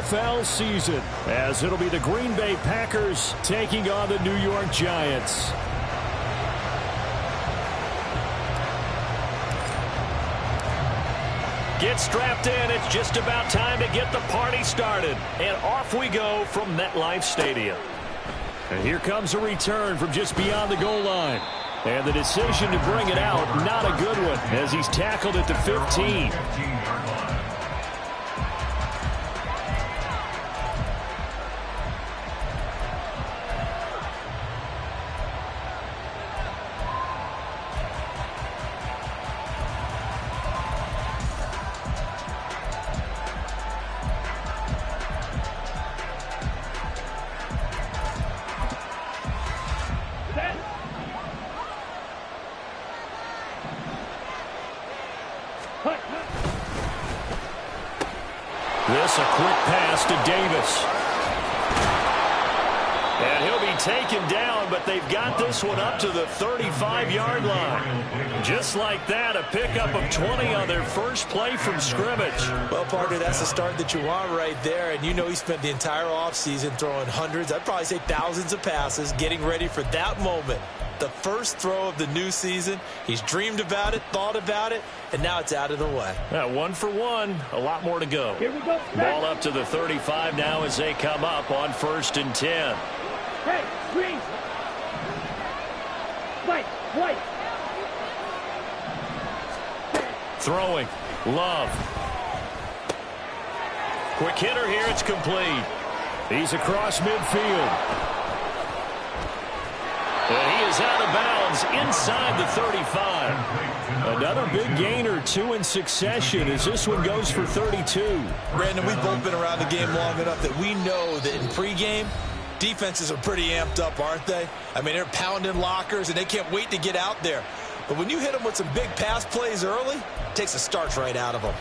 NFL season, as it'll be the Green Bay Packers taking on the New York Giants. Get strapped in. It's just about time to get the party started. And off we go from MetLife Stadium. And here comes a return from just beyond the goal line. And the decision to bring it out, not a good one, as he's tackled at the 15. This a quick pass to Davis. And he'll be taken down, but they've got this one up to the 35-yard line. Just like that, a pickup of 20 on their first play from scrimmage. Well, partner, that's the start that you want right there. And you know he spent the entire offseason throwing hundreds, I'd probably say thousands of passes, getting ready for that moment. The first throw of the new season. He's dreamed about it, thought about it, and now it's out of the way. 1 for 1. A lot more to go. Here we go. Ball up to the 35 now as they come up on 1st and 10. Hey, screen. White. Throwing. Love. Quick hitter here. It's complete. He's across midfield. And he is out of bounds inside the 35. Another big gain or two in succession as this one goes for 32. Brandon, we've both been around the game long enough that we know that in pregame, defenses are pretty amped up, aren't they? I mean, they're pounding lockers, and they can't wait to get out there. But when you hit them with some big pass plays early, it takes the starch right out of them.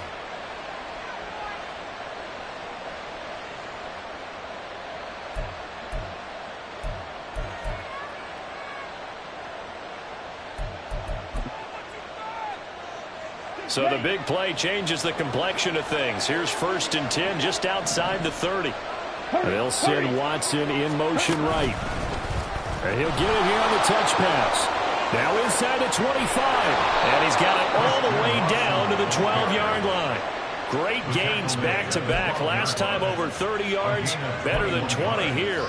So the big play changes the complexion of things. Here's 1st and 10 just outside the 30. They'll send Watson in motion right. And he'll get it here on the touch pass. Now inside the 25. And he's got it all the way down to the 12-yard line. Great gains back-to-back. Last time over 30 yards, better than 20 here.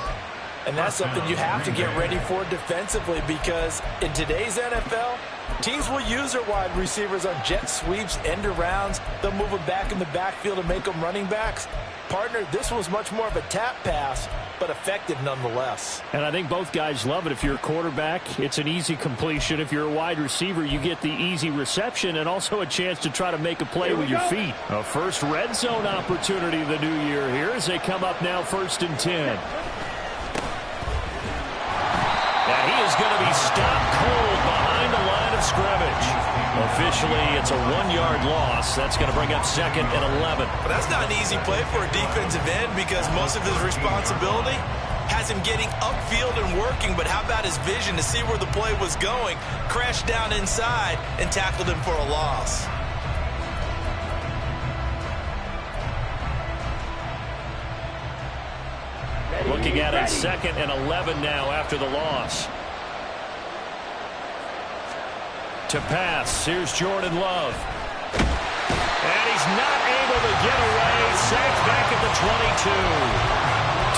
And that's something you have to get ready for defensively, because in today's NFL, teams will use their wide receivers on jet sweeps, end arounds. They'll move them back in the backfield and make them running backs. Partner, this was much more of a tap pass, but effective nonetheless. And I think both guys love it. If you're a quarterback, it's an easy completion. If you're a wide receiver, you get the easy reception and also a chance to try to make a play with your feet. A first red zone opportunity of the new year here as they come up now 1st and 10. And he is going to be stopped cold behind the line of scrimmage. Officially, it's a 1-yard loss. That's going to bring up 2nd and 11. But that's not an easy play for a defensive end, because most of his responsibility has him getting upfield and working. But how about his vision to see where the play was going? Crashed down inside and tackled him for a loss. Looking at it, 2nd and 11 now after the loss. To pass, here's Jordan Love. And he's not able to get away. Sacked back at the 22.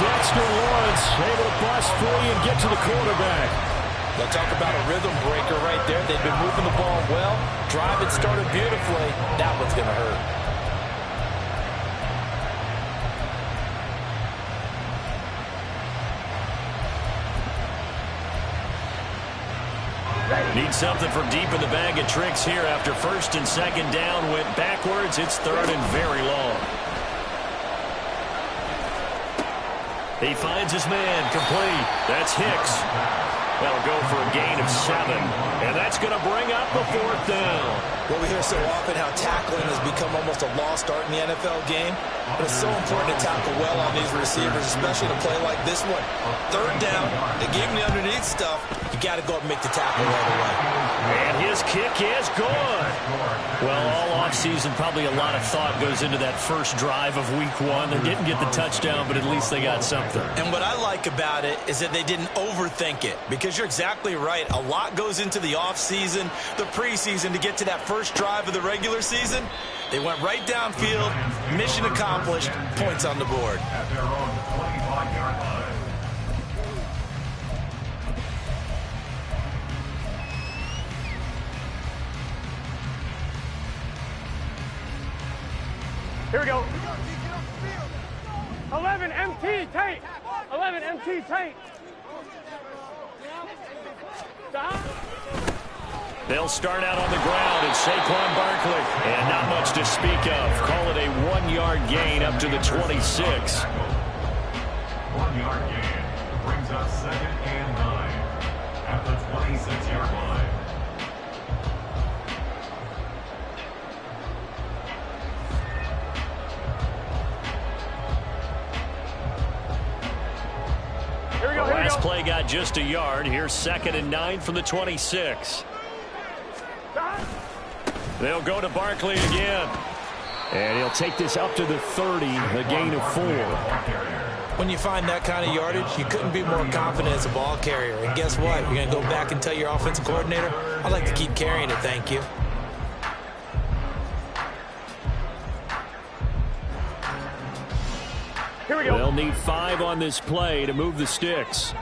Dexter Lawrence able to bust free and get to the quarterback. They'll talk about a rhythm breaker right there. They've been moving the ball well. Drive it started beautifully. That one's going to hurt. Need something from deep in the bag of tricks here after 1st and 2nd down. Went backwards. It's 3rd and very long. He finds his man complete. That's Hicks. That'll go for a gain of 7. And that's going to bring up a 4th down. Well, we hear so often how tackling has become almost a lost art in the NFL game. But it's so important to tackle well on these receivers, especially to play like this one. 3rd down, they gave him the underneath stuff. You got to go up and make the tackle right away. And his kick is good. Well, all offseason, probably a lot of thought goes into that first drive of week 1. They didn't get the touchdown, but at least they got something. And what I like about it is that they didn't overthink it, because you're exactly right. A lot goes into the offseason, the preseason, to get to that first drive of the regular season. They went right downfield, mission accomplished, points on the board. At their own 25-yard line. Here we go. 11 MT tape. 11 MT tape. Stop. They'll start out on the ground, and Saquon Barkley. And not much to speak of. Call it a 1-yard gain up to the 26. 1-yard gain brings up 2nd and 9 at the 26-yard line. Last play got just a yard. Here's 2nd and 9 from the 26. They'll go to Barkley again. And he'll take this up to the 30, a gain of 4. When you find that kind of yardage, you couldn't be more confident as a ball carrier. And guess what? You're going to go back and tell your offensive coordinator, I'd like to keep carrying it, thank you. Here we go. They'll need 5 on this play to move the sticks.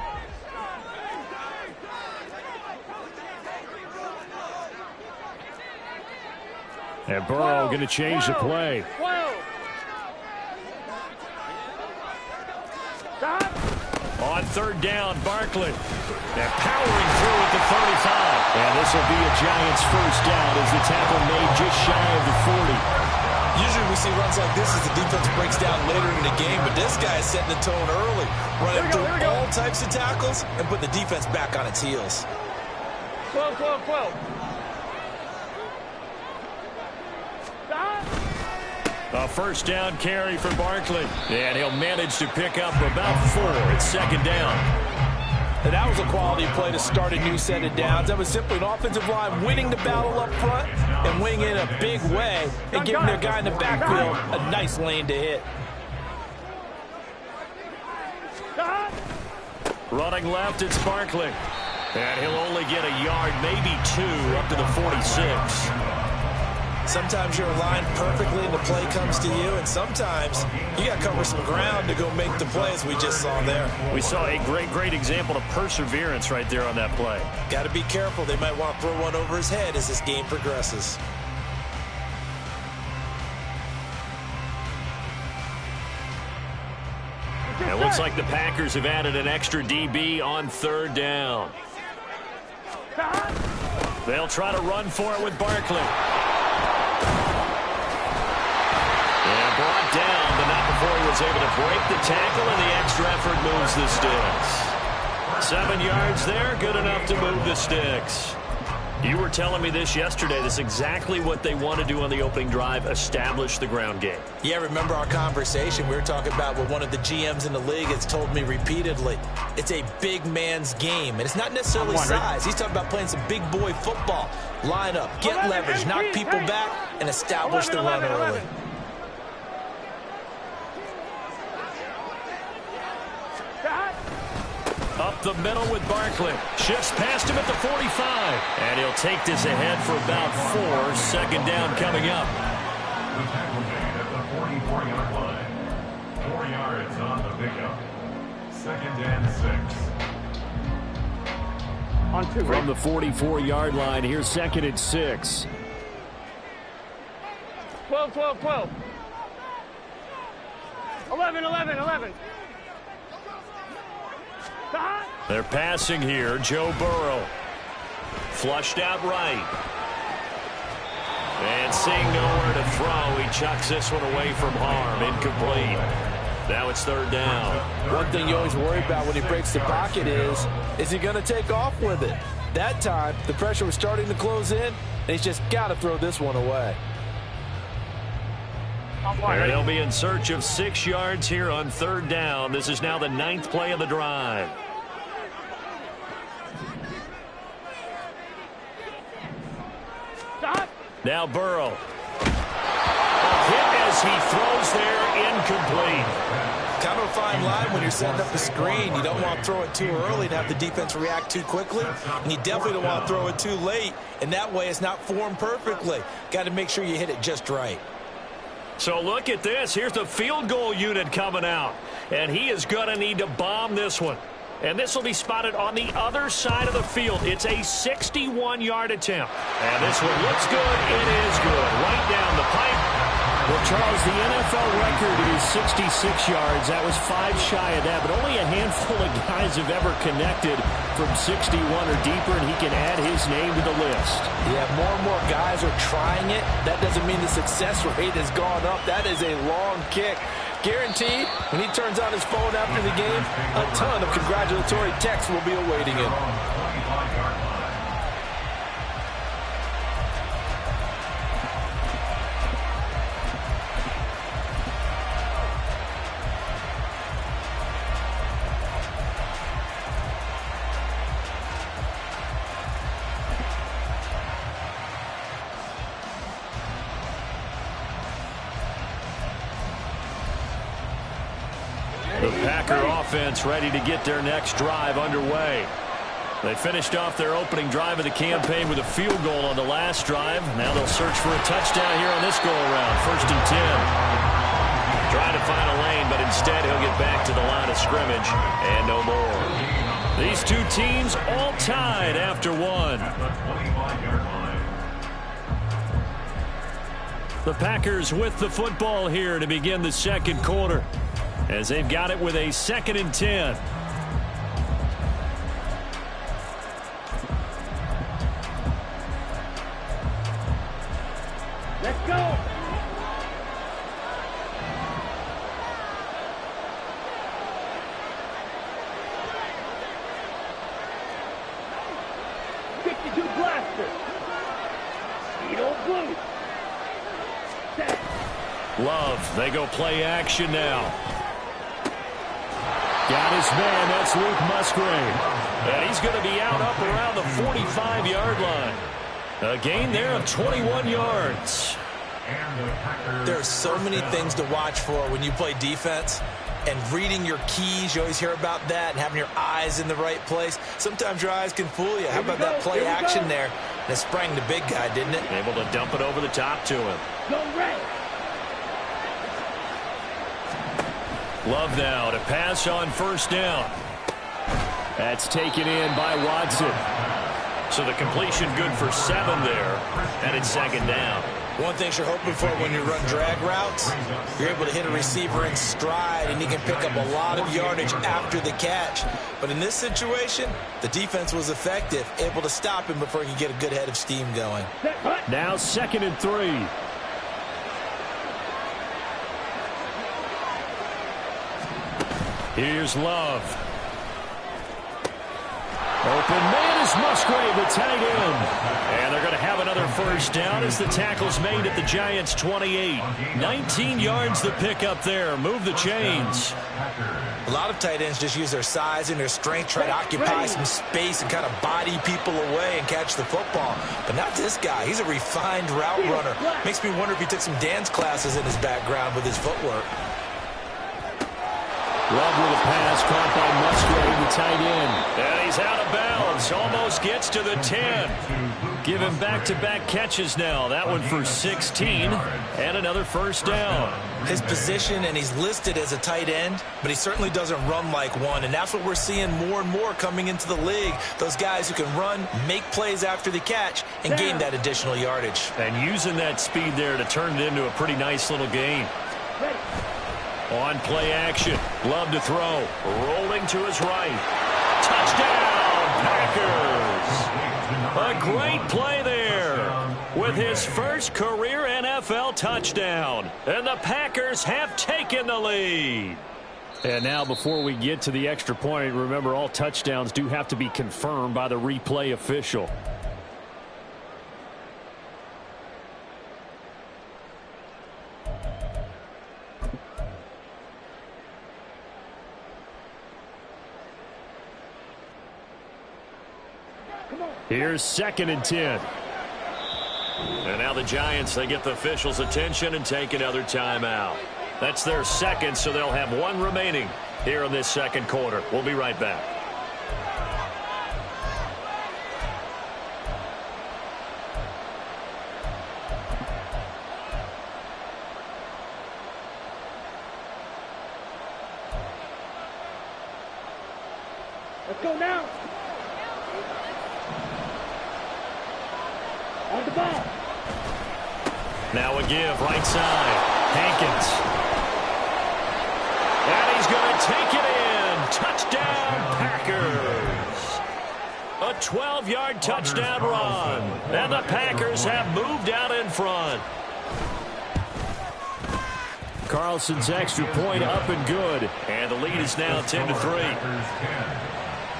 And Burrow going to change the play. 12. Stop. On 3rd down, Barkley. They're powering through at the 35. And this will be a Giants first down as the tackle made just shy of the 40. Usually we see runs like this as the defense breaks down later in the game, but this guy is setting the tone early, running through all types of tackles and put the defense back on its heels. 12, 12, 12. Stop. A first down carry for Barkley. And he'll manage to pick up about 4. It's 2nd down. And that was a quality play to start a new set of downs. That was simply an offensive line winning the battle up front and winning in a big way and giving their guy in the backfield a nice lane to hit. Stop. Running left, it's Barkley. And he'll only get a yard, maybe 2, up to the 46. Sometimes you're aligned perfectly and the play comes to you, and sometimes you got to cover some ground to go make the plays we just saw there. We saw a great example of perseverance right there on that play. Got to be careful. They might want to throw one over his head as this game progresses. It looks like the Packers have added an extra DB on 3rd down. They'll try to run for it with Barkley. And brought down, but not before he was able to break the tackle, and the extra effort moves the sticks. 7 yards there, good enough to move the sticks. You were telling me this yesterday. This is exactly what they want to do on the opening drive, establish the ground game. Yeah, remember our conversation? We were talking about what one of the GMs in the league has told me repeatedly. It's a big man's game, and it's not necessarily size. He's talking about playing some big boy football. Line up, get leverage, knock people back, and establish the run early. Up the middle with Barkley. Shifts past him at the 45. And he'll take this ahead for about 4. 2nd down coming up. The tackle made at the 44-yard line. 4 yards on the pickup. 2nd and 6. On 2. From the 44-yard line, here's 2nd and 6. 12, 12, 12. 11, 11, 11. Stop. They're passing here. Joe Burrow. Flushed out right. And seeing nowhere to throw, he chucks this one away from harm. Incomplete. Now it's 3rd down. One thing you always worry about when he breaks the pocket is he going to take off with it? That time, the pressure was starting to close in, and he's just got to throw this one away. And they'll be in search of 6 yards here on 3rd down. This is now the 9th play of the drive. Now Burrow. A hit as he throws there, incomplete. Kind of a fine line when you're setting up the screen. You don't want to throw it too early and have the defense react too quickly, and you definitely don't want to throw it too late, and that way it's not formed perfectly. Got to make sure you hit it just right. So look at this. Here's the field goal unit coming out, and he is going to need to bomb this one. And this will be spotted on the other side of the field. It's a 61-yard attempt. And this one looks good. It is good. Right down the pipe. Well, Charles, the NFL record is 66 yards. That was 5 shy of that, but only a handful of guys have ever connected from 61 or deeper, and he can add his name to the list. Yeah, more and more guys are trying it. That doesn't mean the success rate has gone up. That is a long kick. Guaranteed, when he turns on his phone after the game, a ton of congratulatory texts will be awaiting him. The Packer offense ready to get their next drive underway. They finished off their opening drive of the campaign with a field goal on the last drive. Now they'll search for a touchdown here on this go-around. 1st and 10. Trying to find a lane, but instead he'll get back to the line of scrimmage and no more. These two teams all tied after one. The Packers with the football here to begin the second quarter, as they've got it with a 2nd and 10. Let's go. Blaster. You don't blue. Love, they go play action now. Got his man, that's Luke Musgrave. And he's going to be out up around the 45-yard line. A gain there of 21 yards. There are so many things to watch for when you play defense. And reading your keys, you always hear about that, and having your eyes in the right place. Sometimes your eyes can fool you. How about that play action there? And it sprang the big guy, didn't it? Able to dump it over the top to him. Go red. Love now to pass on 1st down. That's taken in by Watson. So the completion good for 7 there. And it's 2nd down. One thing you're hoping for when you run drag routes, you're able to hit a receiver in stride, and he can pick up a lot of yardage after the catch. But in this situation, the defense was effective, able to stop him before he could get a good head of steam going. Now 2nd and 3. Here's Love. Open man is Musgrave, the tight end. And they're going to have another 1st down as the tackle's made at the Giants' 28. 19 yards the pick up there. Move the chains. A lot of tight ends just use their size and their strength, try to occupy some space and kind of body people away and catch the football. But not this guy. He's a refined route runner. Makes me wonder if he took some dance classes in his background with his footwork. Love with a pass caught by Musgrave, the tight end. And he's out of bounds. Almost gets to the 10. Give him back-to-back catches now. That one for 16 and another 1st down. His position, and he's listed as a tight end, but he certainly doesn't run like one, and that's what we're seeing more and more coming into the league. Those guys who can run, make plays after the catch, and gain that additional yardage. And using that speed there to turn it into a pretty nice little gain. On play action. Love to throw. Rolling to his right. Touchdown, Packers. A great play there with his first career NFL touchdown. And the Packers have taken the lead. And now before we get to the extra point, remember all touchdowns do have to be confirmed by the replay official. Here's 2nd and 10. And now the Giants, they get the officials' attention and take another timeout. That's their second, so they'll have one remaining here in this second quarter. We'll be right back. Let's go now. On the ball. Now a give, right side. Hankins. And he's going to take it in. Touchdown, Packers. A 12-yard touchdown run. And the Packers have moved out in front. Carlson's extra point up and good. And the lead is now 10-3.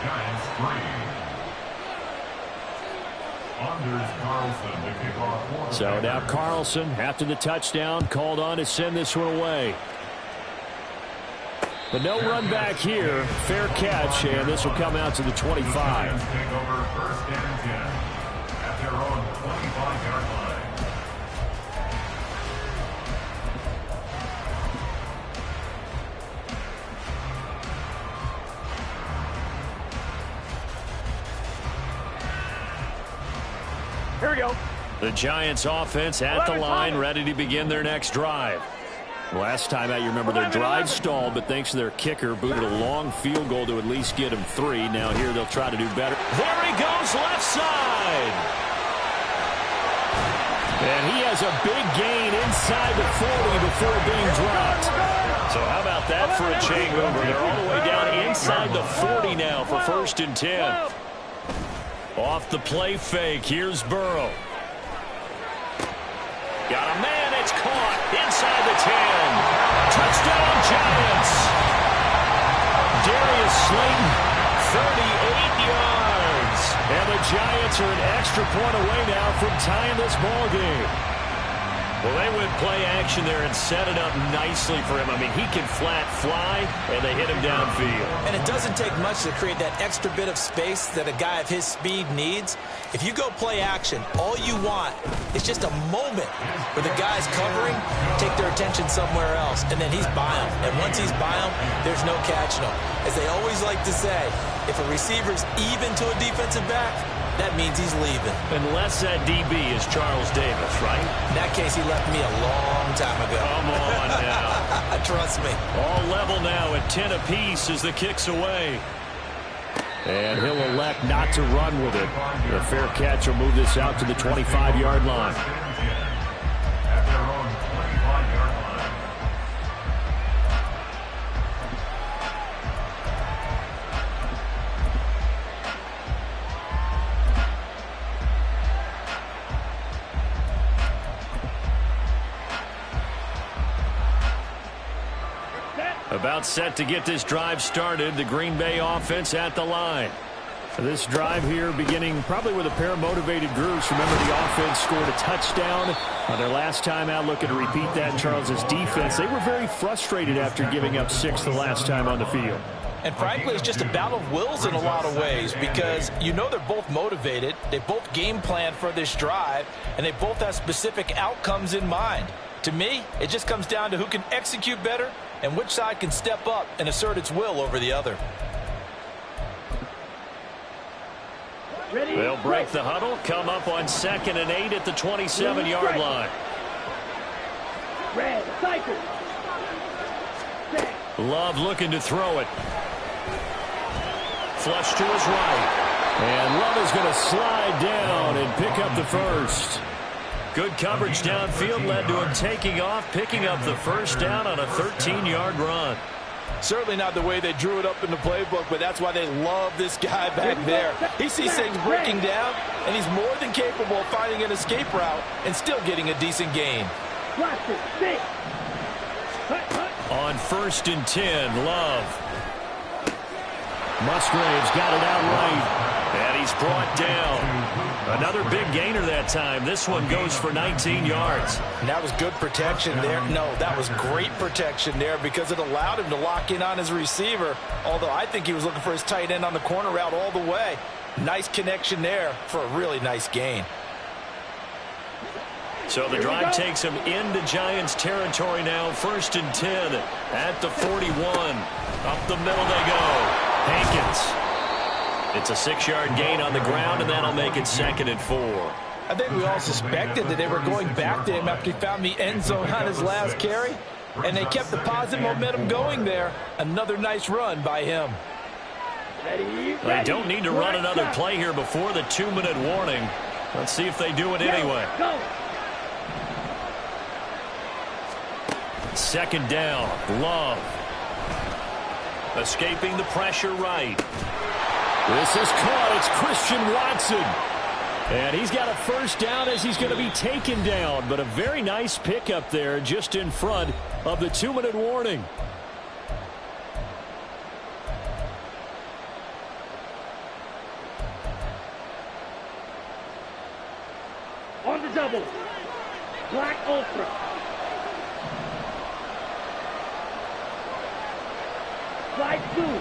Giants 3. So now Carlson, after the touchdown, called on to send this one away. But no run back here. Fair catch, and this will come out to the 25. Take over first and 10 at their own 25-yard line. Here we go. The Giants offense at the line, ready to begin their next drive. Last time out, you remember their drive stalled, but thanks to their kicker, booted a long field goal to at least get them 3. Now here they'll try to do better. There he goes, left side. And he has a big gain inside the 40 before being dropped. So how about that for a chain mover? They're all the way down inside the 40 now for first and 10. Off the play fake, here's Burrow. Got a man, it's caught inside the 10. Touchdown, Giants. Darius Slayton, 38 yards. And the Giants are an extra point away now from tying this ball game. Well, they went play action there and set it up nicely for him. I mean, he can flat fly, and they hit him downfield. And it doesn't take much to create that extra bit of space that a guy of his speed needs. If you go play action, all you want is just a moment where the guy's covering, take their attention somewhere else, and then he's by him. And once he's by him, there's no catching him. As they always like to say, if a receiver's even to a defensive back, that means he's leaving. Unless that DB is Charles Davis, right? In that case, he left me a long time ago. Come on now. Trust me. All level now at 10 apiece as the kick's away. And he'll elect not to run with it. The fair catch will move this out to the 25-yard line. At their own 25-yard line. About set to get this drive started. The Green Bay offense at the line. This drive here beginning probably with a pair of motivated groups. Remember, the offense scored a touchdown on their last time out. Looking to repeat that. Charles's defense, they were very frustrated after giving up 6 the last time on the field. And frankly, it's just a battle of wills in a lot of ways because you know they're both motivated. They both game plan for this drive, and they both have specific outcomes in mind. To me, it just comes down to who can execute better and which side can step up and assert its will over the other. They'll break the huddle, come up on 2nd and 8 at the 27-yard line. Red, cycle. Love looking to throw it. Flush to his right. And Love is going to slide down and pick up the first. Good coverage downfield led to him taking off, picking up the first down on a 13-yard run. Certainly not the way they drew it up in the playbook, but that's why they love this guy back there. He sees things breaking down, and he's more than capable of finding an escape route and still getting a decent gain. On 1st and 10, Love. Musgraves got it out right. And he's brought down. Another big gainer that time. This one goes for 19 yards. And that was good protection there. No, that was great protection there because it allowed him to lock in on his receiver, although I think he was looking for his tight end on the corner route all the way. Nice connection there for a really nice gain. So the drive takes him into Giants territory now. 1st and 10 at the 41. Up the middle they go. Hankins. It's a 6-yard gain on the ground, and that'll make it 2nd and 4. I think we all suspected that they were going back to him after he found the end zone on his last carry, and they kept the positive momentum going there. Another nice run by him. They don't need to run another play here before the 2-minute warning. Let's see if they do it anyway. Go. 2nd down. Love. Escaping the pressure right. This is caught. It's Christian Watson. And he's got a 1st down as he's going to be taken down. But a very nice pickup there just in front of the 2-minute warning. On the double. Black Ultra. Slide blue.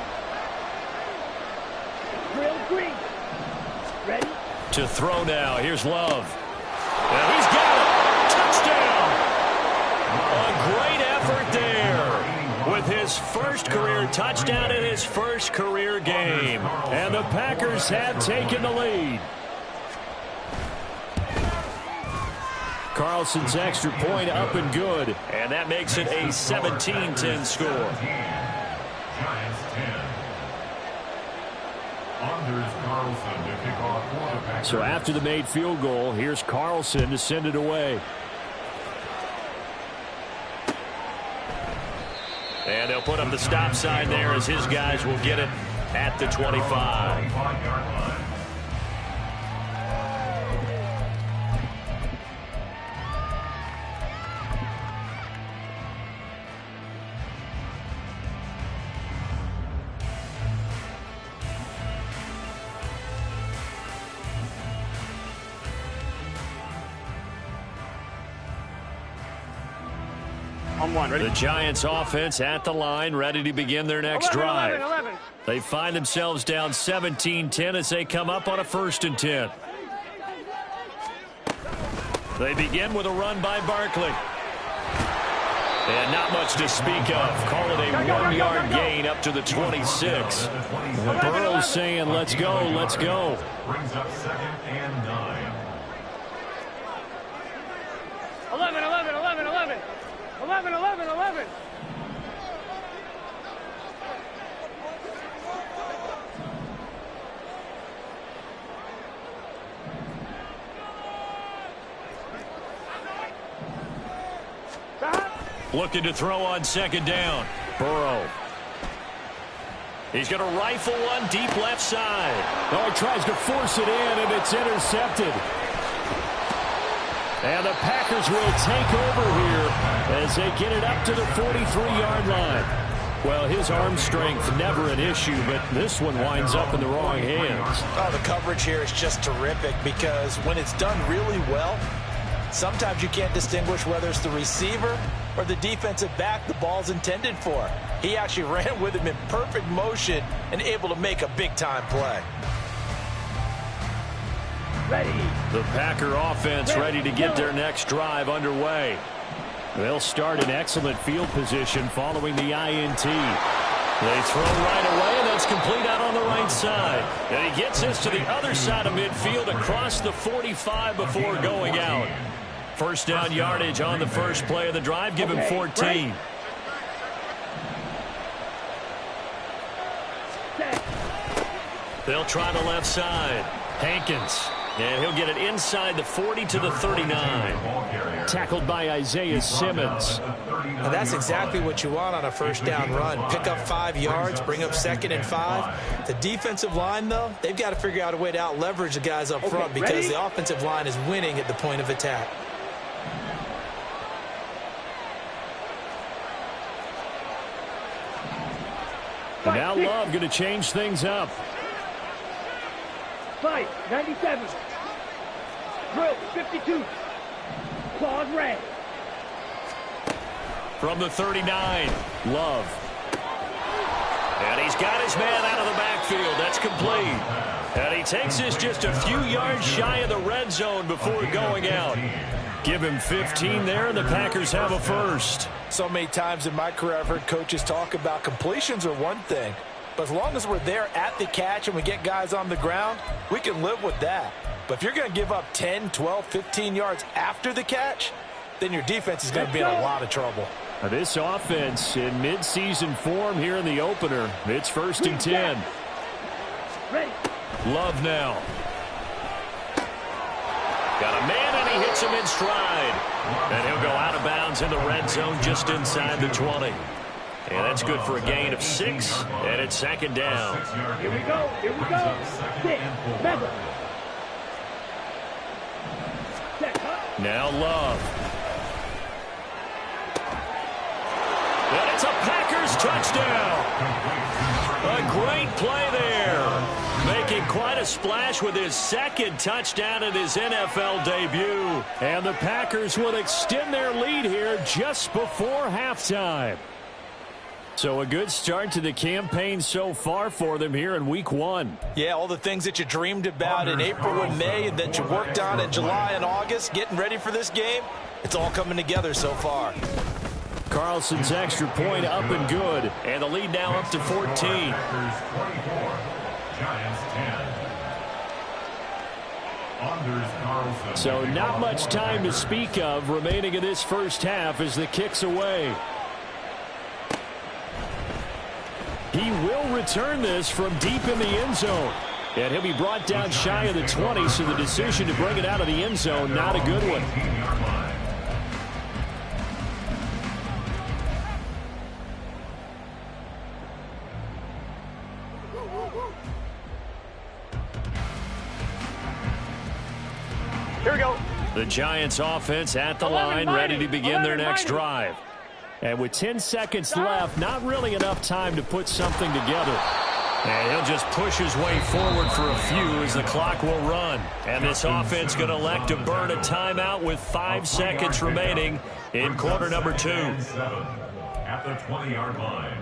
Drill green. Ready? To throw now. Here's Love. And he's got it. Touchdown. A great effort there with his first career touchdown in his first career game. And the Packers have taken the lead. Carlson's extra point up and good. And that makes it a 17-10 score. Giants 10. Anders Carlson to kick off for the Packers. So after the made field goal, here's Carlson to send it away. And they'll put up the stop sign there as his guys will get it at the 25. 25-yard line. The Giants offense at the line, ready to begin their next drive. 11. They find themselves down 17-10 as they come up on a 1st and 10. They begin with a run by Barkley. And not much to speak of. Call it a 1-yard gain up to the 26. Burrow's saying, let's go, let's go. Brings up 2nd and 9. 11. 11. Looking to throw on 2nd down. Burrow. He's going to rifle one deep left side. Oh, he tries to force it in, and it's intercepted. And the Packers will take over here as they get it up to the 43-yard line. Well, his arm strength never an issue, but this one winds up in the wrong hands. Oh, the coverage here is just terrific because when it's done really well, sometimes you can't distinguish whether it's the receiver or the defensive back the ball's intended for. He actually ran with him in perfect motion and able to make a big-time play. Ready. The Packer offense ready to get their next drive underway. They'll start in excellent field position following the INT. They throw right away, and that's complete out on the right side. And he gets this to the other side of midfield across the 45 before going out. 1st down yardage on the first play of the drive. Give him 14. They'll try the left side. Hankins. And he'll get it inside the 40 to the 39. Tackled by Isaiah Simmons. Now that's exactly what you want on a 1st down run. Pick up 5 yards, bring up 2nd and 5. The defensive line, though, they've got to figure out a way to out-leverage the guys up front because the offensive line is winning at the point of attack. And now Love going to change things up. Fight, 97. Drill, 52. Claws red. From the 39, Love. And he's got his man out of the backfield. That's complete. And he takes this just a few yards shy of the red zone before going out. Give him 15 there, and the Packers have a first. So many times in my career I've heard coaches talk about completions are one thing, but as long as we're there at the catch and we get guys on the ground, we can live with that. But if you're going to give up 10, 12, 15 yards after the catch, then your defense is going to be in a lot of trouble. This offense in midseason form here in the opener. It's 1st and 10. Ready. Love now. Got a man, and he hits him in stride. And he'll go out of bounds in the red zone just inside the 20. And that's good for a gain of 6, and it's 2nd down. Here we go. Here we go. 6. Remember. Set. Now Love. And it's a Packers touchdown. A great play there. Making quite a splash with his 2nd touchdown in his NFL debut. And the Packers will extend their lead here just before halftime. So a good start to the campaign so far for them here in week 1. Yeah, all the things that you dreamed about in April and May and that you worked on in July and August, getting ready for this game, it's all coming together so far. Carlson's extra point up and good. And the lead now up to 14. Packers 24, Giants 10. Anders Carlson. So not much time to speak of remaining in this first half as the kick's away. He will return this from deep in the end zone. And he'll be brought down shy of the 20, so the decision to bring it out of the end zone, not a good one. Here we go. The Giants offense at the line, ready to begin their next drive. And with 10 seconds left, not really enough time to put something together. And he'll just push his way forward for a few as the clock will run. And this offense going to elect to burn a timeout with 5 seconds remaining in quarter number 2. At the 20-yard line.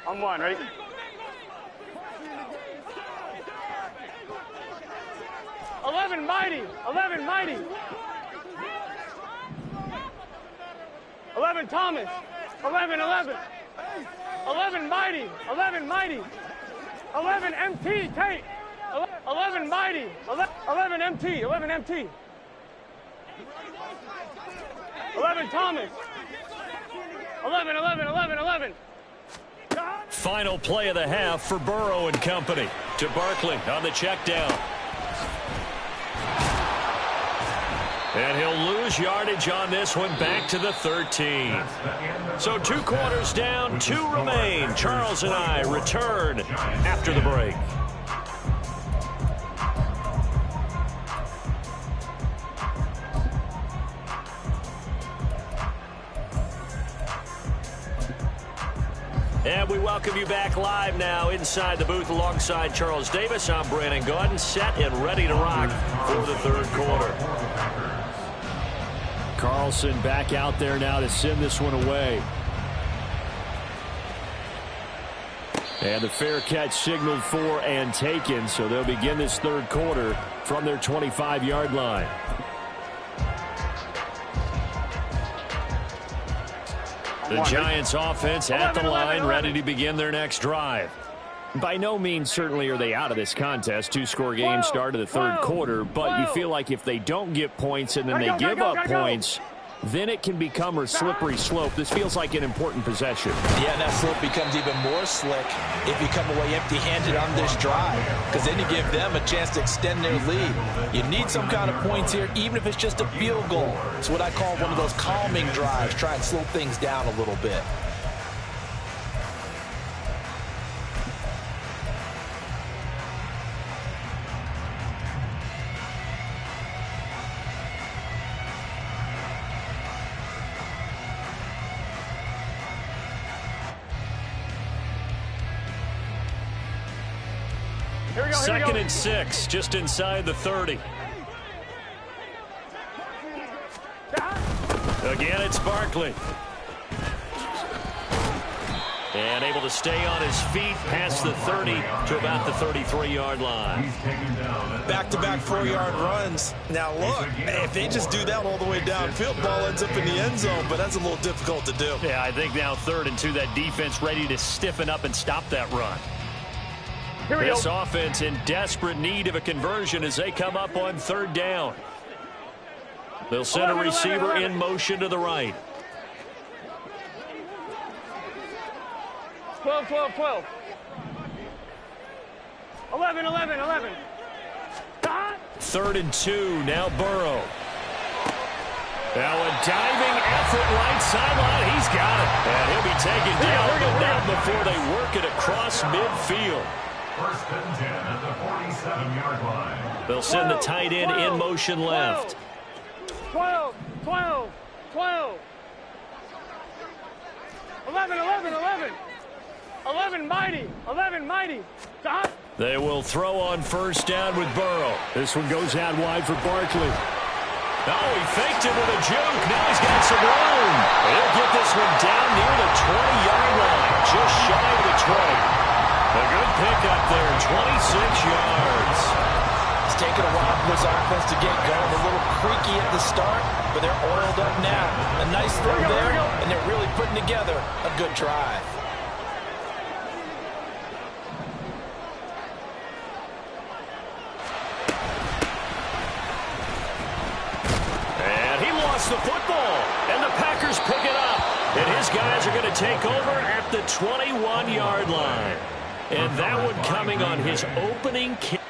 On 1, ready? Mighty, 11 Thomas, 11 Mighty, 11 MT Tate, 11 Mighty, 11 MT, 11 Thomas, 11. Final play of the half for Burrow and company. To Barkley on the check down. And he'll lose yardage on this one, back to the 13. So 2 quarters down, 2 remain. Charles and I return after the break. And we welcome you back live now inside the booth alongside Charles Davis. I'm Brandon Gaudin, set and ready to rock for the 3rd quarter. Carlson back out there now to send this one away. And the fair catch signaled for and taken, so they'll begin this 3rd quarter from their 25-yard line. The Giants offense at the line, ready to begin their next drive. By no means certainly are they out of this contest. 2-score game start of the 3rd quarter, but you feel like if they don't get points and then they give up points, then it can become a slippery slope. This feels like an important possession. Yeah, that slope becomes even more slick if you come away empty-handed on this drive, because then you give them a chance to extend their lead. You need some kind of points here, even if it's just a field goal. It's what I call one of those calming drives, try and slow things down a little bit. Second and 6, just inside the 30. Again, it's Barkley. And able to stay on his feet past the 30 to about the 33-yard line. Back-to-back 4-yard runs. Now, look, if they just do that all the way downfield, ball ends up in the end zone, but that's a little difficult to do. Yeah, I think now 3rd and 2, that defense ready to stiffen up and stop that run. This offense in desperate need of a conversion as they come up on 3rd down. They'll send a receiver in motion to the right. 12, 12, 12. 11, 11, 11. 3rd and 2, now Burrow. Now a diving effort right sideline. He's got it. And he'll be taken down, but not before they work it across midfield. 1st and 10 at the 47-yard line. They'll send the tight end in motion left. 12, 12, 12. 11, 11, 11. 11 mighty. 11 mighty. They will throw on 1st down with Burrow. This one goes out wide for Barkley. Oh, he faked it with a juke. Now he's got some room. He'll get this one down near the 20-yard line, just shy of the 20. A good pickup there, 26 yards. It's taken a while for this offense to get going. A little creaky at the start, but they're oiled up now. A nice throw there, and they're really putting together a good drive. And he lost the football, and the Packers pick it up. And his guys are going to take over at the 21-yard line. And that one coming on his opening kick.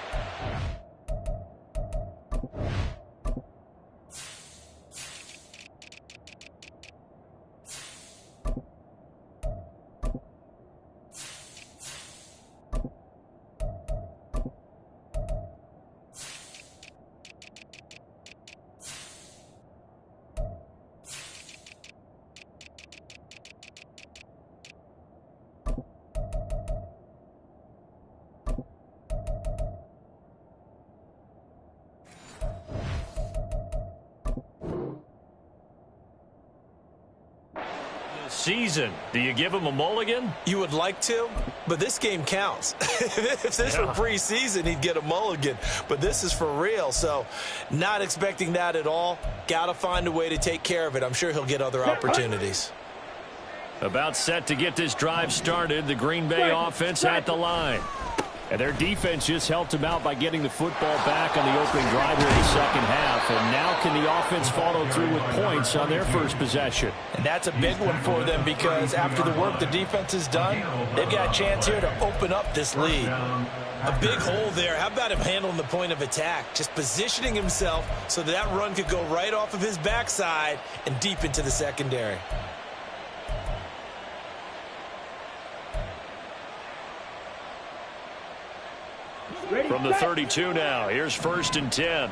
Season. Do you give him a mulligan? You would like to, but this game counts. If this were preseason, he'd get a mulligan, but this is for real, so not expecting that at all. Got to find a way to take care of it. I'm sure he'll get other opportunities. About set to get this drive started, the Green Bay offense at the line. And their defense just helped them out by getting the football back on the opening drive here in the 2nd half. And now can the offense follow through with points on their first possession? And that's a big one for them because after the work the defense has done, they've got a chance here to open up this lead. A big hole there. How about him handling the point of attack? Just positioning himself so that run could go right off of his backside and deep into the secondary. From the 32 now, here's 1st and 10.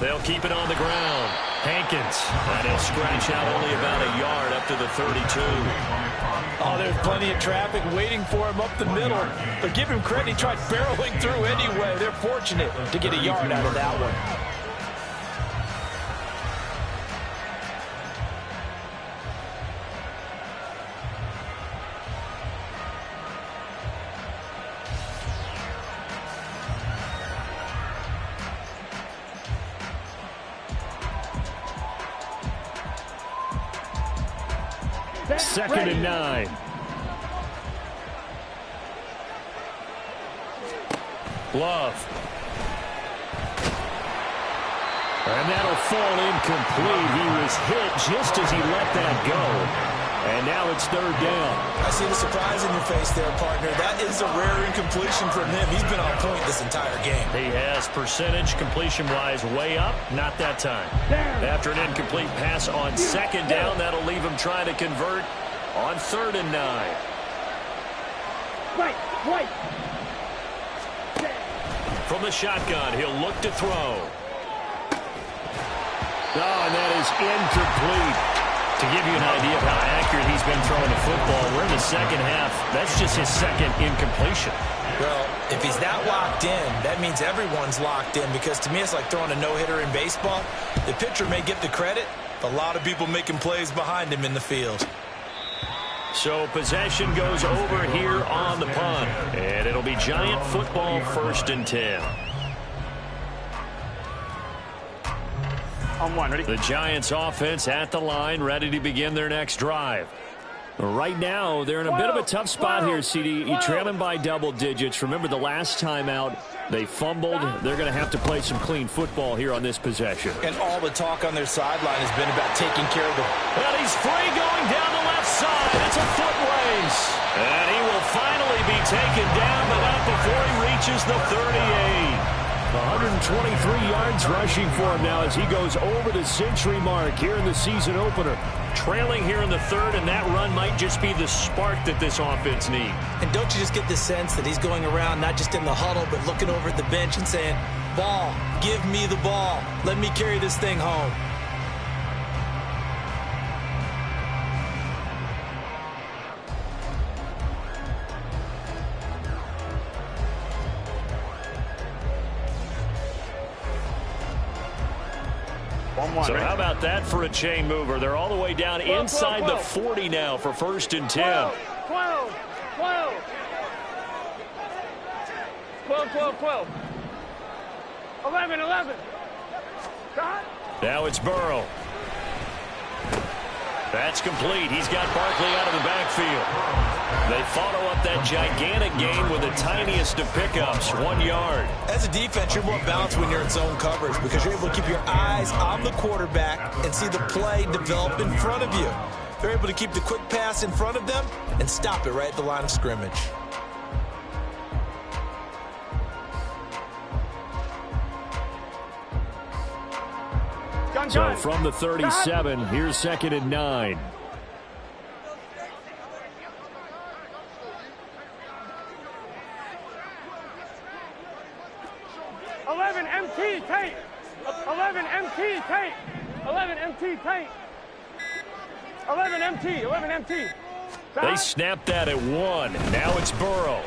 They'll keep it on the ground. Hankins, and he'll scratch out only about a yard up to the 32. Oh, there's plenty of traffic waiting for him up the middle. But give him credit, he tried barreling through anyway. They're fortunate to get a yard out of that one. Second and 9. Love. And that'll fall incomplete. He was hit just as he let that go. And now it's 3rd down. I see the surprise in your face there, partner. That is a rare incompletion from him. He's been on point this entire game. He has percentage completion-wise way up. Not that time. After an incomplete pass on 2nd down, that'll leave him trying to convert on 3rd and 9. Right. From the shotgun, he'll look to throw. Oh, and that is incomplete. To give you an idea of how accurate he's been throwing the football, we're in the 2nd half. That's just his 2nd incompletion. Well, if he's that locked in, that means everyone's locked in because to me it's like throwing a no-hitter in baseball. The pitcher may get the credit, A lot of people making plays behind him in the field. So possession goes over here on the punt. And it'll be Giant football, 1st and 10. On one, ready? The Giants offense at the line, ready to begin their next drive. Right now, they're in a bit of a tough spot here, CD. You trail them by double digits. Remember the last time out, they fumbled. They're going to have to play some clean football here on this possession. And all the talk on their sideline has been about taking care of the... Well, he's free going down the left side. It's a foot race. And he will finally be taken down, but not before he reaches the 38. 123 yards rushing for him now as he goes over the century mark here in the season opener. Trailing here in the 3rd, and that run might just be the spark that this offense needs. And don't you just get the sense that he's going around not just in the huddle, but looking over at the bench and saying, ball, give me the ball. Let me carry this thing home. So how about that for a chain mover? They're all the way down inside the 40 now for 1st and 10. 12. 11. Stop. Now it's Burrow. That's complete. He's got Barkley out of the backfield. They follow up that gigantic gain with the tiniest of pickups, 1 yard. As a defense, you're more balanced when you're in zone coverage because you're able to keep your eyes on the quarterback and see the play develop in front of you. They're able to keep the quick pass in front of them and stop it right at the line of scrimmage. So from the 37, here's 2nd and 9. MT tape. 11 MT tape. 11 MT tape. 11 MT. They snapped that at 1. Now it's Burrow.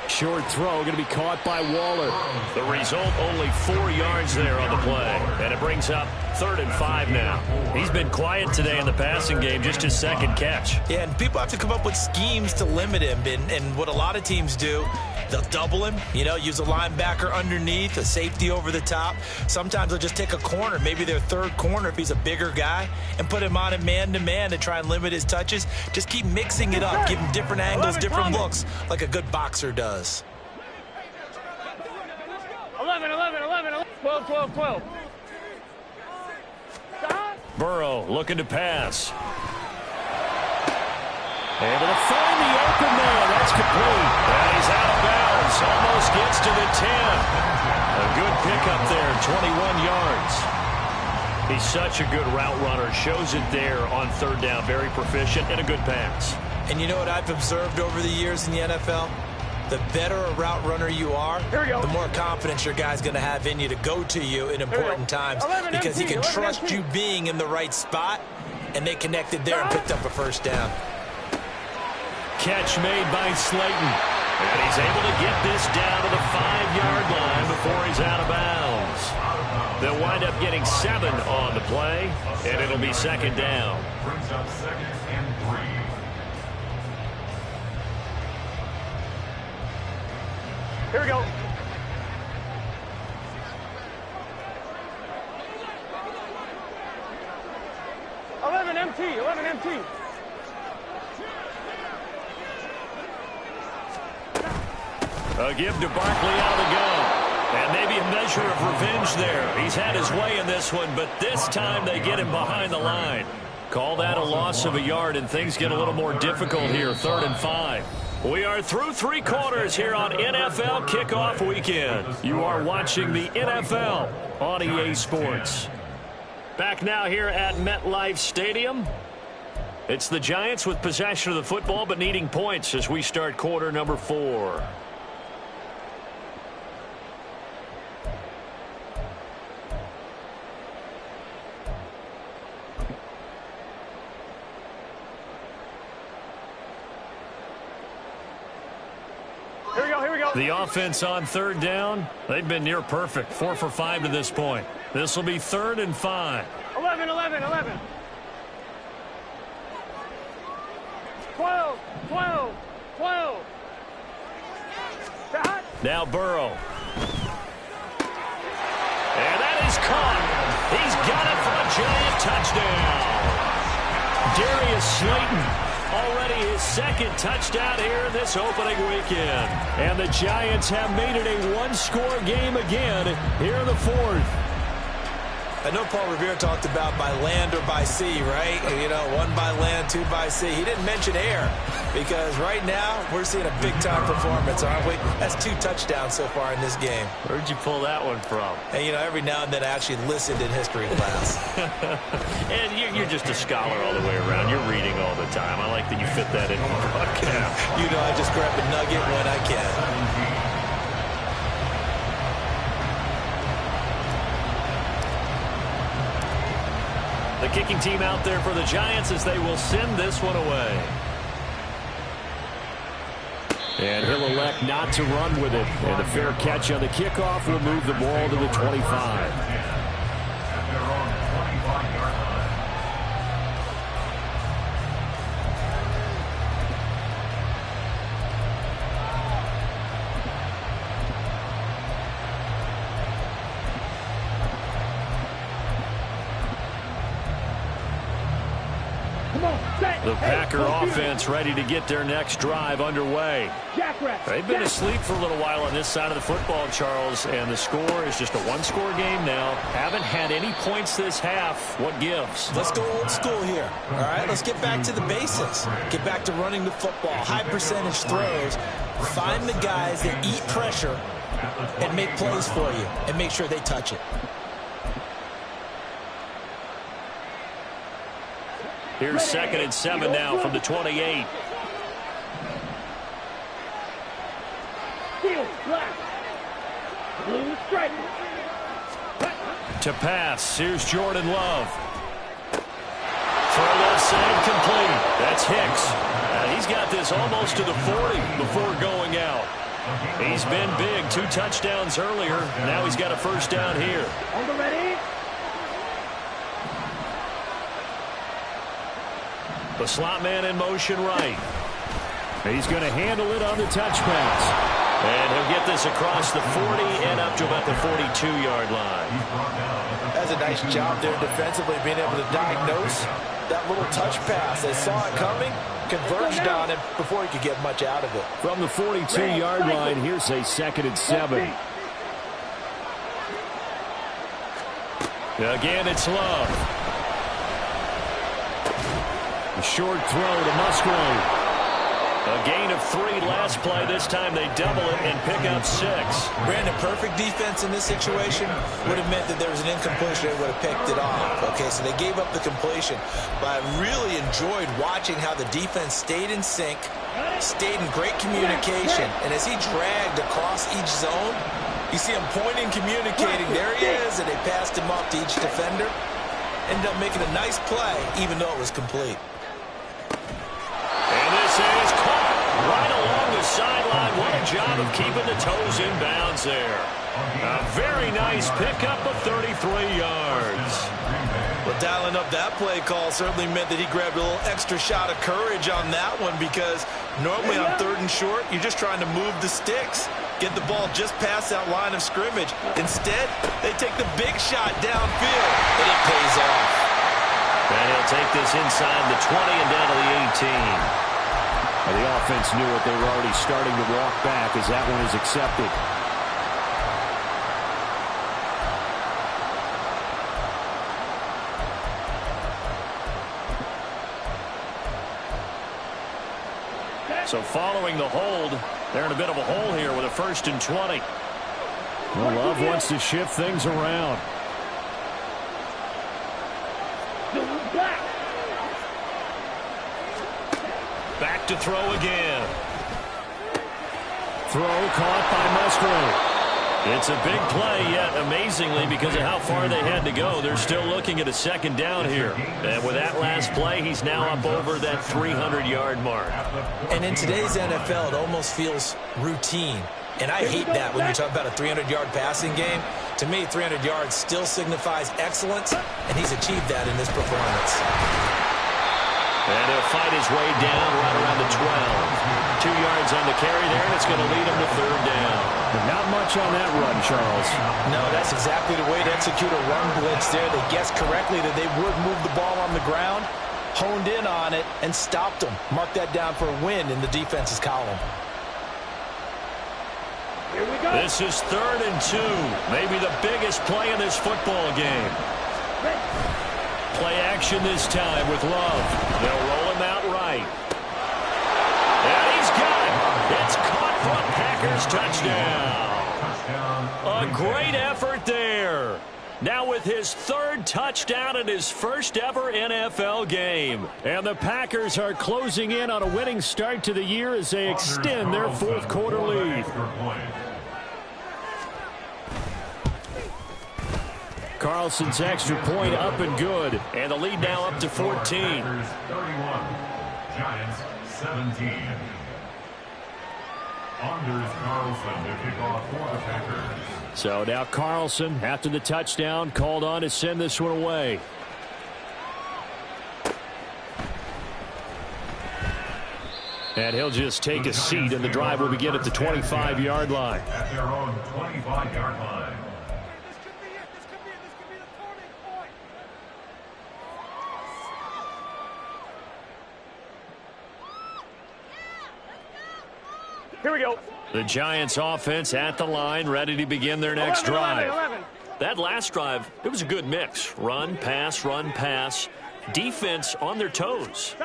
Short throw going to be caught by Waller. The result, only 4 yards there on the play. And it brings up 3rd and 5 now. He's been quiet today in the passing game, just his 2nd catch. Yeah, and people have to come up with schemes to limit him. And what a lot of teams do, they'll double him, use a linebacker underneath, a safety over the top. Sometimes they'll just take a corner, maybe their 3rd corner if he's a bigger guy, and put him on a man-to-man to try and limit his touches. Just keep mixing it up, give him different angles, different looks, like a good boxer does. 11. 12. Stop. Burrow looking to pass. Able to find the open man. That's complete. And he's out of bounds. Almost gets to the 10. A good pickup there, 21 yards. He's such a good route runner. Shows it there on 3rd down. Very proficient and a good pass. And you know what I've observed over the years in the NFL? The better a route runner you are, the more confidence your guy's going to have in you to go to you in important times because he can trust you being in the right spot, and they connected there and picked up a 1st down. Catch made by Slayton. And he's able to get this down to the 5-yard line before he's out of bounds. They'll wind up getting 7 on the play, and it'll be 2nd down. Brings up 2nd and 3. Here we go. Eleven MT. A give to Barkley out of the gun. And maybe a measure of revenge there. He's had his way in this one, but this time they get him behind the line. Call that a loss of a yard, and things get a little more difficult here, 3rd and 5. We are through 3 quarters here on NFL Kickoff Weekend. You are watching the NFL on EA Sports. Back now here at MetLife Stadium. It's the Giants with possession of the football but needing points as we start quarter number 4. The offense on 3rd down, they've been near perfect. 4 for 5 to this point. This will be 3rd and 5. 11, 11, 11. 12, 12, 12. Now Burrow. And that is caught. He's got it for a giant touchdown. Darius Slayton, already his second touchdown here in this opening weekend. And the Giants have made it a one-score game again here in the fourth. I know Paul Revere talked about by land or by sea, right? You know, one by land, two by sea. He didn't mention air because right now we're seeing a big-time performance, aren't we? That's 2 touchdowns so far in this game. Where'd you pull that one from? And, you know, every now and then I actually listened in history class. And you're just a scholar all the way around. You're reading all the time. I like that you fit that in the broadcast. You know, I just grab a nugget when I can. The kicking team out there for the Giants as they will send this one away. And he'll elect not to run with it. And a fair catch on the kickoff will move the ball to the 25. The Packer offense ready to get their next drive underway. They've been asleep for a little while on this side of the football, Charles, and the score is just a one-score game now. Haven't had any points this half. What gives? Let's go old school here. All right, let's get back to the basics. Get back to running the football, high percentage throws. Find the guys that eat pressure and make plays for you and make sure they touch it. Here's 2nd and 7 now from the 28. To pass, here's Jordan Love. Throw left side complete. That's Hicks. He's got this almost to the 40 before going out. He's been big, 2 touchdowns earlier. Now he's got a first down here. On the ready. The slot man in motion right. He's going to handle it on the touch pass. And he'll get this across the 40 and up to about the 42-yard line. That's a nice job there defensively, being able to diagnose that little touch pass. They saw it coming, converged on it before he could get much out of it. From the 42-yard line, here's a 2nd and 7. Again, it's Love. A short throw to Musgrave. A gain of 3 last play. This time they double it and pick up 6. Brandon, perfect defense in this situation would have meant that there was an incompletion. They would have picked it off. Okay, so they gave up the completion. But I really enjoyed watching how the defense stayed in sync, stayed in great communication. And as he dragged across each zone, you see him pointing, communicating. There he is, and they passed him off to each defender. Ended up making a nice play, even though it was complete. And this is caught right along the sideline. What a job of keeping the toes in bounds there. A very nice pickup of 33 yards. Well, dialing up that play call certainly meant that he grabbed a little extra shot of courage on that one, because normally on 3rd and short, you're just trying to move the sticks, get the ball just past that line of scrimmage. Instead, they take the big shot downfield, and it pays off. And he'll take this inside the 20 and down to the 18. Well, the offense knew it. They were already starting to walk back as that one is accepted. So following the hold, they're in a bit of a hole here with a 1st and 20. Well, Love wants to shift things around. Back to throw again. Throw caught by Musgrave. It's a big play, yet amazingly, because of how far they had to go, they're still looking at a 2nd down here. And with that last play, he's now up over that 300-yard mark. And in today's NFL, it almost feels routine. And I hate that when you talk about a 300-yard passing game. To me, 300 yards still signifies excellence, and he's achieved that in this performance. And he'll fight his way down right around the 12. 2 yards on the carry there, and it's going to lead him to third down. But not much on that run, Charles. No, that's exactly the way to execute a run blitz there. They guessed correctly that they would move the ball on the ground, honed in on it, and stopped them. Mark that down for a win in the defense's column. Here we go. This is 3rd and 2. Maybe the biggest play in this football game. Play action this time with Love. They'll roll him out right. And he's got it. It's caught for a Packers touchdown. A great effort there. Now with his 3rd touchdown in his first ever NFL game. And the Packers are closing in on a winning start to the year as they extend their 4th quarter lead. Carlson's extra point up and good. And the lead now up to 14. Packers 31, Giants 17. Anders Carlson to kick off for the Packers. So now Carlson, after the touchdown, called on to send this one away. And he'll just take a seat, and the drive will begin at the 25-yard line. At their own 25-yard line. Here we go. The Giants offense at the line, ready to begin their next 11, drive. 11. That last drive, it was a good mix. Run, pass. Defense on their toes.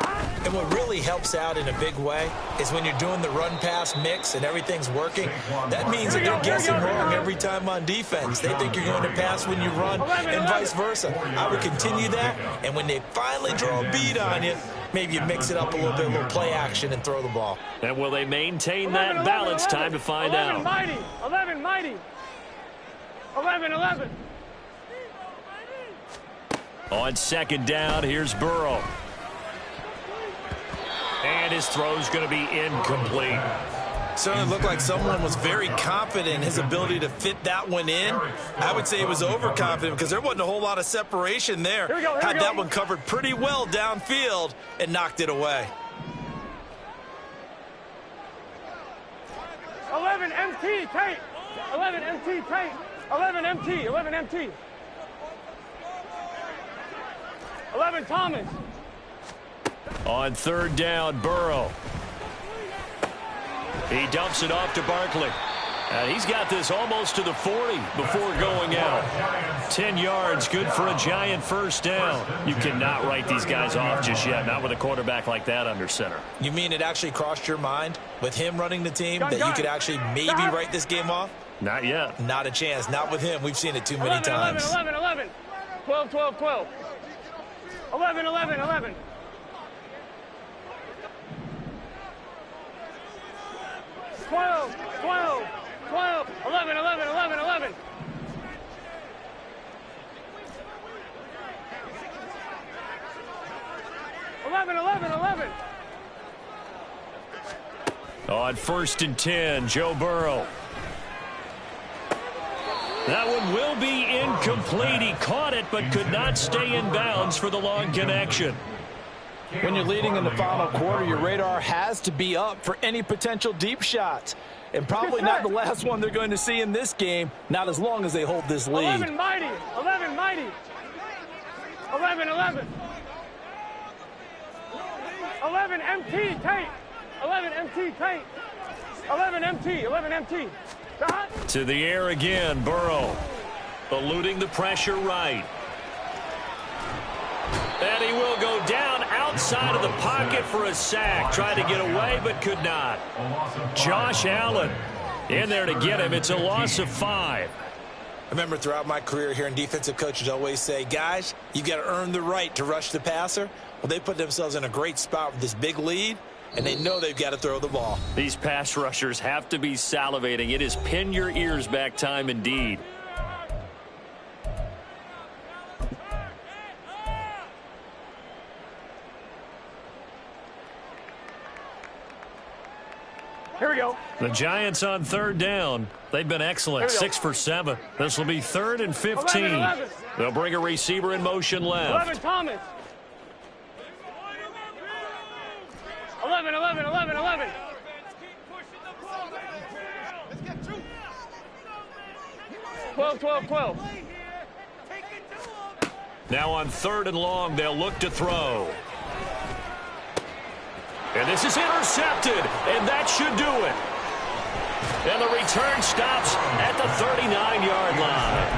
And what really helps out in a big way is when you're doing the run-pass mix and everything's working, that means that they're guessing wrong every time on defense. They think you're going to pass when you run and vice versa. I would continue that, and when they finally draw a beat on you, maybe you mix it up a little bit, a little play action, and throw the ball. And will they maintain that balance? Time to find 11, out. Mighty. 11, mighty. 11. On 2nd down, here's Burrow. And his throw's going to be incomplete. Certainly looked like someone was very confident in his ability to fit that one in. I would say he was overconfident because there wasn't a whole lot of separation there. Here we go. Had that one covered pretty well downfield and knocked it away. 11 MT, Tate. 11 MT, Tate. 11 MT, 11 MT. 11 Thomas. On 3rd down, Burrow. He dumps it off to Barkley. And he's got this almost to the 40 before going out. 10 yards, good for a Giant first down. You cannot write these guys off just yet, not with a quarterback like that under center. You mean it actually crossed your mind with him running the team that you could actually maybe write this game off? Not yet. Not a chance. Not with him. We've seen it too many times. 11. 12. 11. 12. 11. 11. On 1st and 10, Joe Burrow. That one will be incomplete. He caught it but could not stay in bounds for the long connection. When you're leading in the final quarter, your radar has to be up for any potential deep shots. And probably not the last one they're going to see in this game, not as long as they hold this lead. 11 mighty. 11 mighty. 11. 11 MT, Tate. 11 MT, Tate. 11 MT. To the air again, Burrow. Eluding the pressure right. And he will go down outside of the pocket for a sack. Tried to get away, but could not. Josh Allen in there to get him. It's a loss of 5. I remember throughout my career hearing defensive coaches always say, guys, you got to earn the right to rush the passer. Well, they put themselves in a great spot with this big lead, and they know they've got to throw the ball. These pass rushers have to be salivating. It is pin your ears back time indeed. Here we go. The Giants on third down. They've been excellent, 6 for 7. This will be 3rd and 15. 11. They'll bring a receiver in motion left. 11, Thomas. 11. 12. Now on 3rd and long, they'll look to throw. And this is intercepted, and that should do it. And the return stops at the 39-yard line.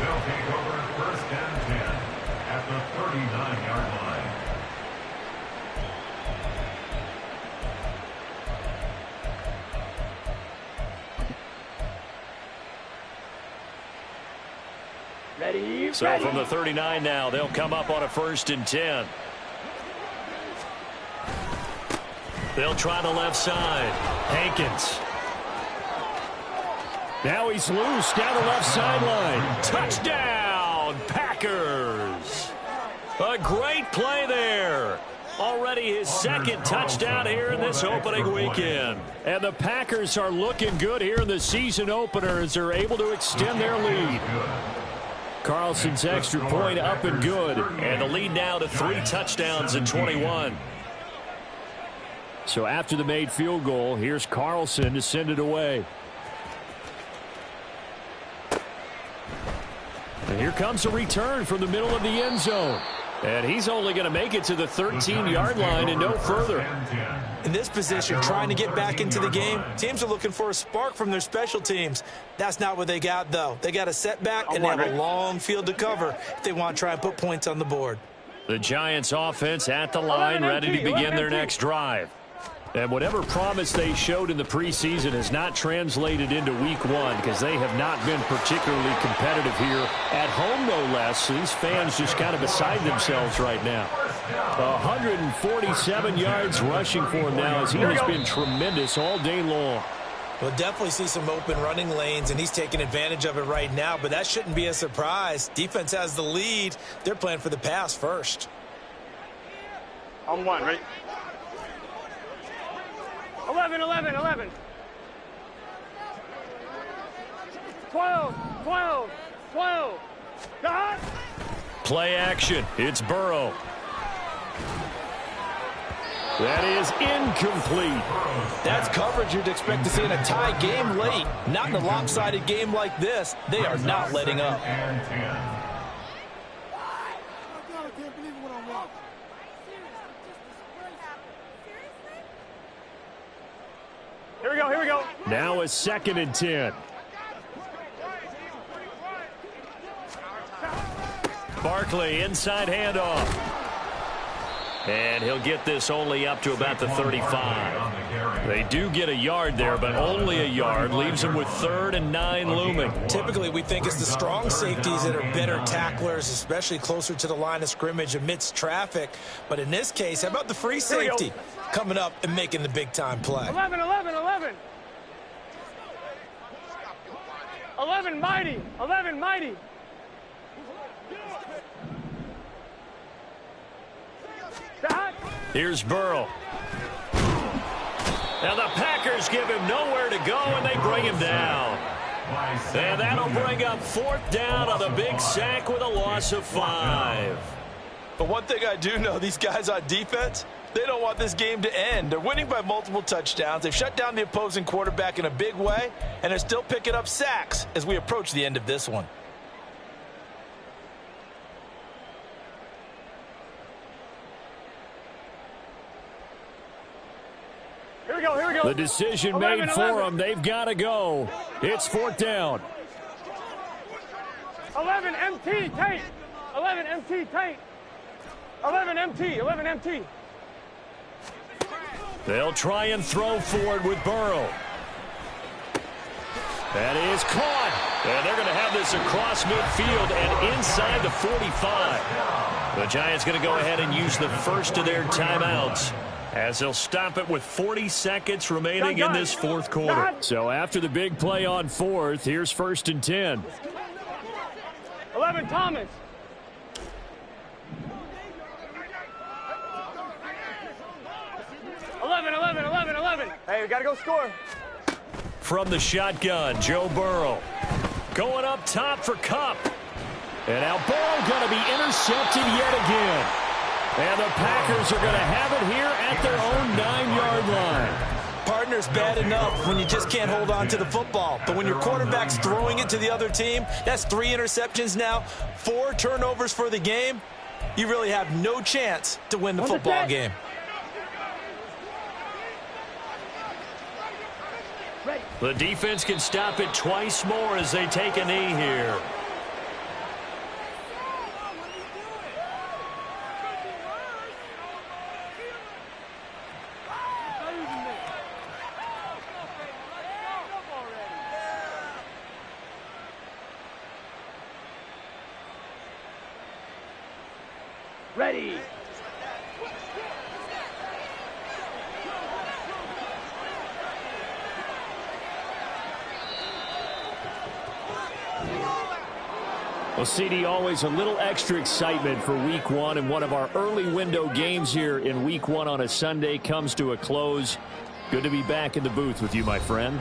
They'll take over 1st and 10 at the 39-yard line. Ready. So from the 39 now, they'll come up on a 1st and 10. They'll try the left side. Hankins. Now he's loose down the left sideline. Touchdown, Packers. A great play there. Already his 2nd touchdown here in this opening weekend. And the Packers are looking good here in the season opener as they're able to extend their lead. Carlson's extra point up and good. And the lead now to 3 touchdowns in 21. So after the made field goal, here's Carlson to send it away. And here comes a return from the middle of the end zone. And he's only going to make it to the 13-yard line and no further. In this position, trying to get back into the game, teams are looking for a spark from their special teams. That's not what they got, though. They got a setback, and they have a long field to cover if they want to try and put points on the board. The Giants offense at the line, ready to begin their next drive. And whatever promise they showed in the preseason has not translated into week 1 because they have not been particularly competitive here at home, no less. So these fans just kind of beside themselves right now. 147 yards rushing for him now as he has been tremendous all day long. We'll definitely see some open running lanes, and he's taking advantage of it right now, but that shouldn't be a surprise. Defense has the lead. They're playing for the pass first. On 1, ready? 11. 12. God. Play action. It's Burrow. That is incomplete. That's coverage you'd expect to see in a tie game late. Not in a lopsided game like this. They are not letting up. And 10. Here we go. Now a 2nd and 10. Barkley, inside handoff. And he'll get this only up to about the 35. They do get a yard there, but only a yard. Leaves them with 3rd and 9 looming. Typically, we think it's the strong safeties that are better tacklers, especially closer to the line of scrimmage amidst traffic. But in this case, how about the free safety coming up and making the big-time play? 11. 11 mighty. God. Here's Burrow. Now the Packers give him nowhere to go, and they bring him down. And that'll bring up 4th down on the big sack with a loss of 5. But one thing I do know, these guys on defense, they don't want this game to end. They're winning by multiple touchdowns. They've shut down the opposing quarterback in a big way, and they're still picking up sacks as we approach the end of this one. Here we go. The decision made for them. They've got to go. It's 4th down. 11 MT, Tate. 11 MT, Tate. 11 MT. They'll try and throw forward with Burrow. That is caught. And they're going to have this across midfield and inside the 45. The Giants going to go ahead and use the first of their timeouts as they'll stop it with 40 seconds remaining in this 4th quarter. So after the big play on 4th, here's 1st and 10. 11 Thomas. 11. Hey, we got to go score. From the shotgun, Joe Burrow. Going up top for Kupp. And now Burrow going to be intercepted yet again. And the Packers are going to have it here at their own 9-yard line. Partner's bad enough when you just can't hold on to the football. But when your quarterback's throwing it to the other team, that's 3 interceptions now, 4 turnovers for the game. You really have no chance to win the football game. The defense can stop it twice more as they take a knee here. Ready. Well, CD, always a little extra excitement for Week 1, and one of our early window games here in Week 1 on a Sunday comes to a close. Good to be back in the booth with you, my friend.